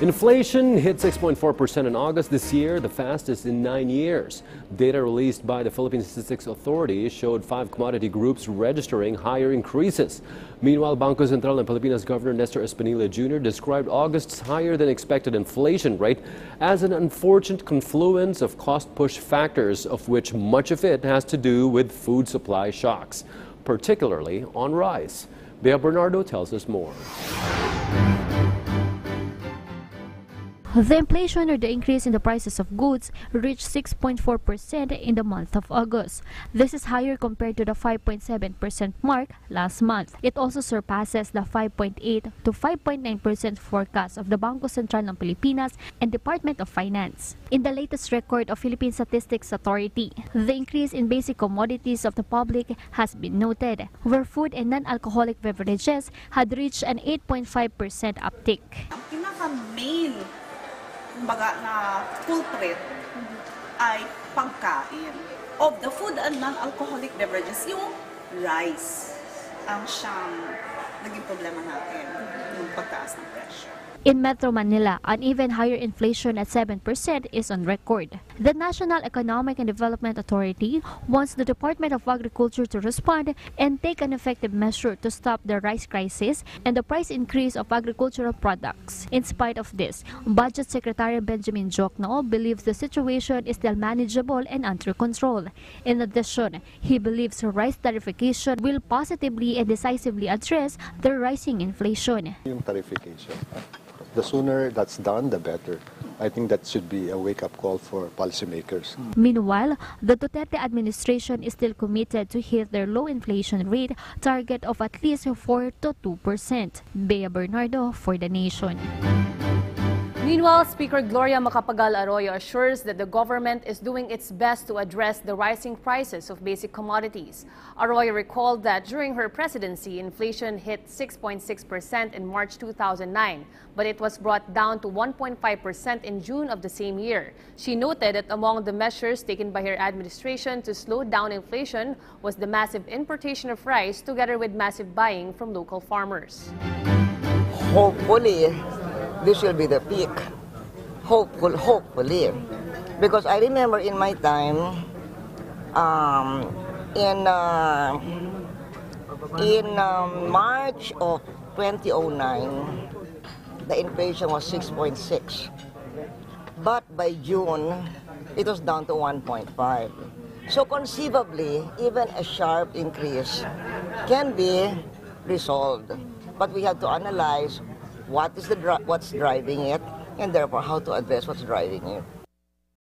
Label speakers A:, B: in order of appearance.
A: Inflation hit 6.4% in August this year, the fastest in 9 years. Data released by the Philippine Statistics Authority showed 5 commodity groups registering higher increases. Meanwhile, Bangko Sentral ng Pilipinas Governor Nestor Espinilla Jr. described August's higher than expected inflation rate as an unfortunate confluence of cost-push factors, of which much of it has to do with food supply shocks, particularly on rice. Bea Bernardo tells us more.
B: The inflation, or the increase in the prices of goods, reached 6.4% in the month of August. This is higher compared to the 5.7% mark last month. It also surpasses the 5.8 to 5.9% forecast of the Bangko Sentral ng Pilipinas and Department of Finance. In the latest record of Philippine Statistics Authority, the increase in basic commodities of the public has been noted, where food and non-alcoholic beverages had reached an 8.5% uptick.
C: Ang pinaka-main kumbaga na culprit ay pagkain. Of the food and non-alcoholic beverages, yung rice ang siyang naging problema natin, yung pagtaas ng presyo.
B: In Metro Manila, an even higher inflation at 7% is on record. The National Economic and Development Authority wants the Department of Agriculture to respond and take an effective measure to stop the rice crisis and the price increase of agricultural products. In spite of this, Budget Secretary Benjamin Jokno believes the situation is still manageable and under control. In addition, he believes rice tariffication will positively and decisively address the rising inflation.
D: Yung tariffication. The sooner that's done, the better. I think that should be a wake-up call for policymakers.
B: Meanwhile, the Duterte administration is still committed to hit their low inflation rate target of at least 4 to 2%. Bea Bernardo for The Nation.
E: Meanwhile, Speaker Gloria Macapagal Arroyo assures that the government is doing its best to address the rising prices of basic commodities. Arroyo recalled that during her presidency, inflation hit 6.6% in March 2009, but it was brought down to 1.5% in June of the same year. She noted that among the measures taken by her administration to slow down inflation was the massive importation of rice together with massive buying from local farmers.
F: Hopefully, this will be the peak. Hopefully. Because I remember in my time, in March of 2009, the inflation was 6.6. But by June, it was down to 1.5. So conceivably, even a sharp increase can be resolved. But we have to analyze what's driving it, and therefore how to address what's driving it.